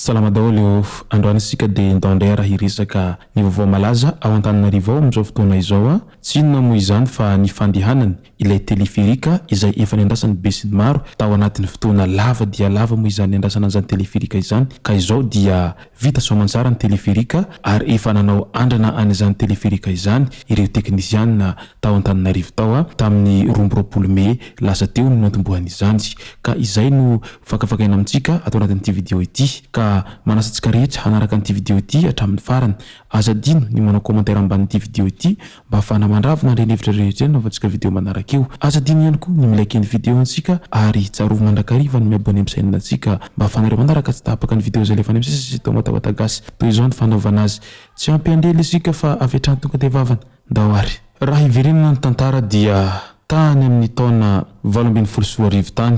Salama daholo androany isika dia ndandray raha hiresaka ny vaovao malaza ao Antananarivo amin'izao fotoana izao tsy inona moa izany fa ny fandehanany ilay teleferika izay efa niandrasany be sy ny maro tao anatin'ny fotoana lava dia lava moa izany niandrasana an'izany teleferika izany ka izao dia vita soamantsara ny teleferika ary efa nanao andrana an'izany teleferika izany ireo teknisianina tao Antananarivo tao tamin'ny 20 Mey lasa teo no nantombohany izany ka izay no fakafakaina amintsika atao anatin'ity video ity ka manasantsika rehetra hanaraka an'ity video ity hatramin'ny farany azadino ny manao commentaire ambanin'ity video ity mba ahafahana mandravona ireny hevitra rehetra ireny naovantsika video manaraka io azadino ihany koa ny milike ny video antsika ary tsarovy mandrakariva ny miabone amin'ny chaîne antsika mba ahafahanareo manaraka tsy tapaka ny video zay lefa any am'sisy sy tao matawatagasy toy izao ny fanaovana azy tsy ampiandrely isika fa avy hatrany tonga dia vavana ndahoary raha hiverenana ny tantara dia tany amin'ny taona 2024 tany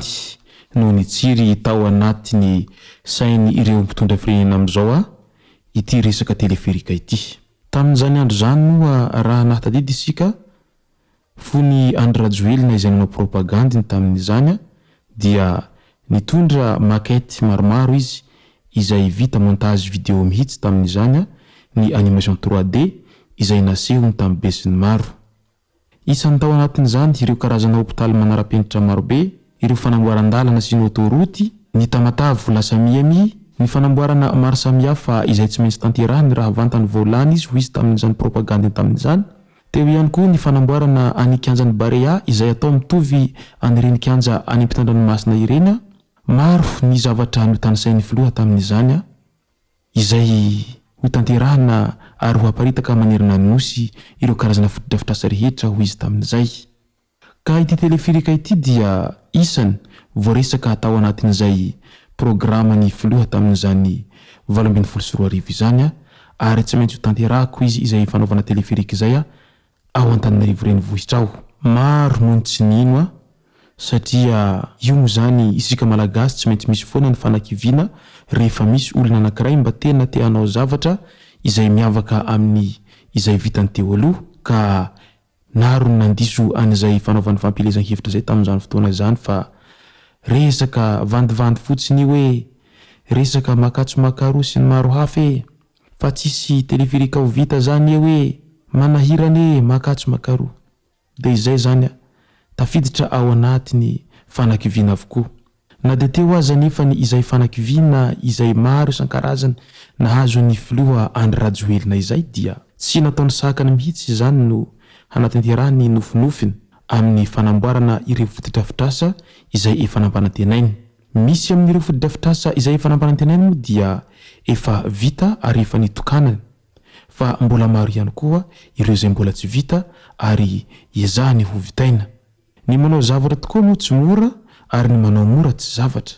no nitsiry tao anatiny sainy ireo mpitondra firenena am'izao ity resaka teleferika ity tamin'izany andro zany no raha nahatadidy isika fony Andry Rajoelina izay nanao propagandiny tamin'izany dia nitondra maquette maromaro izy izay vita montage vidéo mihitsy tamin'izany ny animation 3D izay nasehony tamin'ny be sy ny maro isan'ny tao anatin'izany ireo karazana hôpitaly manara-penitra marobe ireo fanamboaran-dalana sy ny autoroute ny tamatavy lasa miami ny fanamboarana maro samihafa izay tsy maintsy tanterahany raha vantany voalany izy ho izy tamin'izany propagandiny tamin'izany teo ihany koa ny fanamboarana anikianjan'ny Barea izay atao mitovy anireny kianja any ampitandranomasina ireny maro ny zavatra notanisain'ny filoha tamin'izany izay ho tanterahana ary ho aparitaka manerana ny nosy ireo karazana fotodrafitrasa rehetra ho izy tamin'izay ka ity teleferika ity dia isany voaresaka atao anatin'izay programa ny filoha tamin'izany 2024 izany ary tsy maintsy ho tanterahako izy izay fanaovana teleferika izay ao Antananarivo renivohitra ao maro noho tsy nino satria io moa zany isika malagasy tsy maintsy misy foana ny fanakiviana rehefa misy olona anankiray mba tena te hanao zavatra izay miavaka amin'ny izay vitany teo aloha ka naro nandiso an'izay fanaovany fampilezana hevitra zay tamin'izany fotoana zany fa resaka vandivandy fotsiny hoe resaka makatso makaro sy ny maro hafa fa tsisy teleferika ho vita zany hoe manahirane makatso makaro dia izay zany tafiditra ao anatiny fanakiviana avokoa na dia teo aza nefa ny izay fanakiviana izay maro isan-karazany nahazo ny filoha Andry Rajoelina izay dia tsy nataony sakany mihitsy izany no hanatanterahany nofinofiny amin'ny fanamboarana ireo fotodrafitrasa izay efa nampanantenainy misy amin'ireo fotodrafitrasa izay efa nampanantenainy moa dia efa vita ary efa nitokanany fa mbola maro ihany koa ireo izay mbola tsy vita ary iezahany ho vitaina ny manao zavatra tokoa moa tsy mora ary ny manao mora tsy zavatra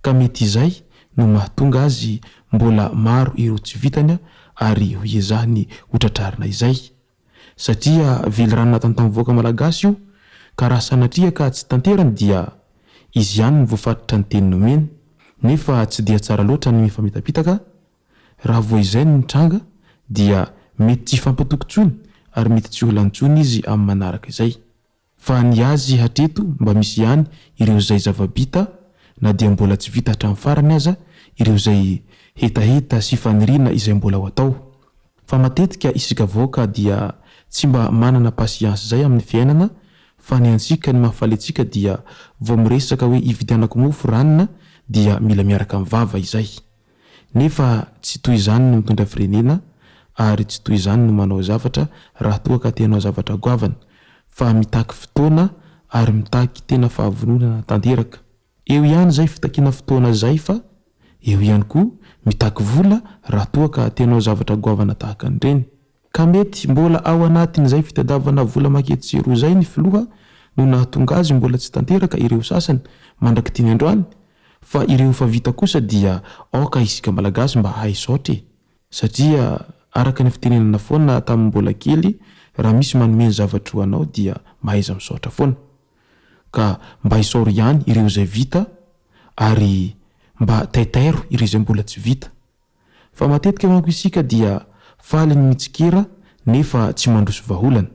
ka mety izay no mahatonga azy mbola maro ireo tsy vitany ary ho iezahany ho tratrarina izay satria vely rano natany tamin'ny voaka malagasy io ka raha sanatria ka tsy tanterany dia izy ihany no voafatitra ny teny nomeny nefa tsy dia tsara loatra ny mifamitapitaka raha vo izay ny tranga dia mety tsy fampatokontsony ary mety tsy holantsony izy amin'ny manaraka izay fa ny azy hatreto mba misy ihany ireo izay zavabita na dia mbola tsy vita hatramin'ny farany aza ireo izay hetaheta sy faniriana izay mbola ho atao fa matetika isika voaka dia tsy mba manana pasiansy zay amin'ny fiainana fa ny ansika ny mahafaletsika dia vao miresaka hoe ividianako mofo ranona dia mila miaraka mivava izay nefa tsy toy izany no mitondra firenena ary tsy toy izany no manao zavatra raha toa ka te hanao zavatra goavana fa mitaky fotoana ary mitaky tena fahavononana tanteraka eo ihany zay fitakiana fotoana zay fa eo ihany koa mitaky vola raha toa ka te hanao zavatra goavana tahaka an'ireny ka mety mbola ao anatin'izay fitadiavana vola maketsero zay ny filoha no nahatonga azy mbola tsy tanteraka ireo sasany mandraky tiny androany fa ireo fa vita kosa dia aoka isika malagasy mba hay saotra satria araka ny fitenenana foana tamin'ny mbola kely raha misy manome ny zavatra ho anao dia mahaiza misaotra foana ka mba hisaory ihany ireo izay vita ary mba taitairo ireo izay mbola tsy vita fa matetika manko isika dia faly ny mitsikira nefa tsy mandroso vaholana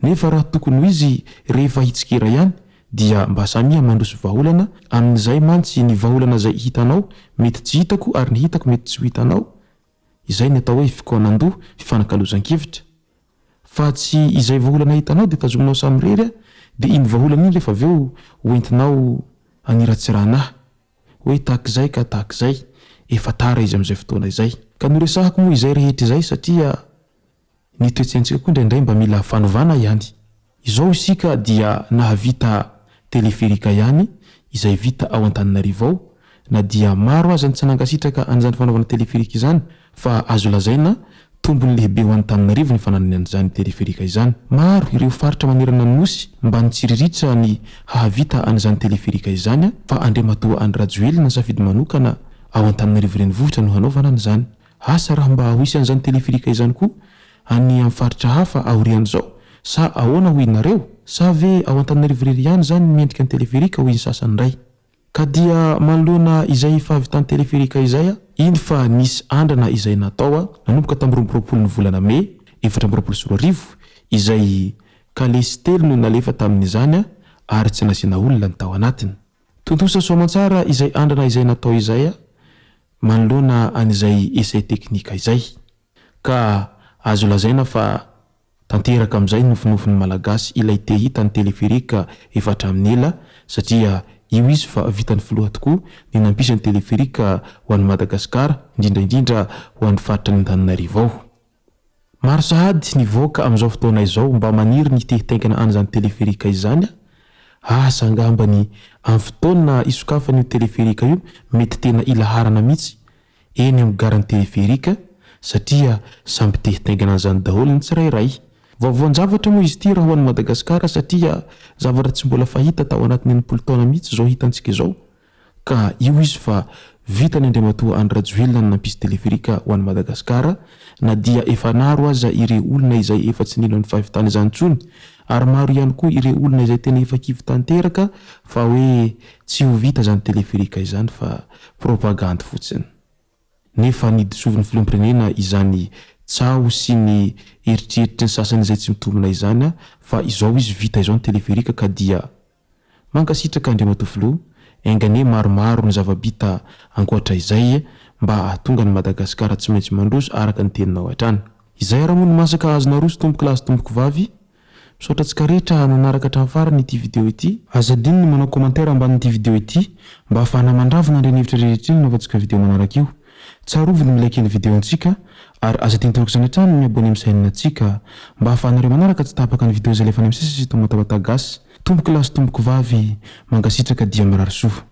nefa raha tokony ho izy rehefa hitsikira ihany dia mba samia mandroso vaholana amin'izay mantsy ny vaholana izay hitanao mety tsy hitako ary ny hitako mety tsy ho hitanao izay ny atao hoe fikoanandoha fifanakalozan-kevitra fa tsy izay vaholana hitanao dia tazominao samy rery dia iny vaholana iny rehefa aveo hoentinao anirantsiranahy hoe tahak'izay ka tahak'izay efa tara izy amin'izay fotoana izay ka noresahako moa izay rehetra izay satria ny toetsentsika koa indraindray mba mila fanovana ihany izao isika dia nahavita teleferika ihany izay vita ao Antananarivo ao na dia maro aza ny tsy nankasitraka an'izany fanaovana teleferika izany fa azo lazaina tombony lehibe ho Antananarivo ny fananany an'izany teleferika izany maro ireo faritra manerana ny nosy mba nitsiriritra ny hahavita an'izany teleferika izany fa Andriamatoa Andry Rajoelina ny safidy manokana ao Antananarivo renivohitra no hanaovana an'izany asa raha mba ho isy an'izany teleferika izany koa any amin'ny faritra hafa aorian'izao sa ahoana ho inareo sa ve ao Antananarivo rery ihany zany miendrika ny teleferika ho izy sasany iray ka dia manoloana izay fahavitan'ny teleferika izay iny fa nisy andrana izay natao nanomboka tamin'ny 20 ny volana May 2024 izay kalesy telo no nalefa tamin'izany ary tsy nasiana olona ny tao anatiny tontosa soamantsara izay andrana izay natao izay manoloana an'izay essai teknika izay ka azo lazaina fa tanteraka amin'izay nofinofiny malagasy ilay te hita ny teleferika efa hatramin'ny ela satria io izy fa vitany filoha tokoa ny nampisy ny teleferika ho an'ny Madagasikara indrindra ho an'ny faritra ny Antananarivo ao maro sahady nivoaka amin'izao fotoana izao mba maniry ny tehitaingana an'izany teleferika izany asa angambany amin'ny fotoana isokafany io teleferika io mety tena ilaharana mihitsy eny amin'ny garan'ny teleferika satria samby tehitaingana an'izany daholo ny tsirairay vaovao-javatra moa izy ity raha ho an'ny Madagasikara satria zavatra tsy mbola fahita tao anatin'ny enimpolo taona mihitsy zao hitantsika izao ka io izy fa vitany Andriamatoa Andry Rajoelina ny nampisy teleferika ho an'ny Madagasikara na dia efa naro aza ireo olona izay efa tsy nino ny fahivitana izany intsony ary maro ihany koa ireo olona izay tena efa kivy tanteraka fa hoe tsy ho vita zany teleferika izany fa propagande fotsiny nefa nidisovin'ny filoham-pirenena izany tsao sy ny eritreritry ny sasany izay tsy mitombina izany fa izao izy vita izao ny teleferika ka dia mankasitraka Andriamatoa filoha engane maromaro ny zava-bita ankoatra izay mba hahatonga ny Madagasikara tsy maintsy mandroso araka ny teninao hatrany izay raha moa ny masaka azona roso tomboko lahy sy tomboko vavy misaotra antsika rehetra nanaraka hatramin'ny farany ity video ity azadiny ny manao commentaire ambanin'ity video ity mba ahafahana mandravona ireny hevitra rehetra iny navatsika video manaraka io tsaroviny milakely video antsika ary azadiny toroko izany hatrany miabony amin'ny sainantsika mba ahafahanareo manaraka tsy tapaka ny video izay lefa any amin'ny sisy sy tomatapatagasy tomboko lahy sy tomboko vavy mangasitraka dia mirary soa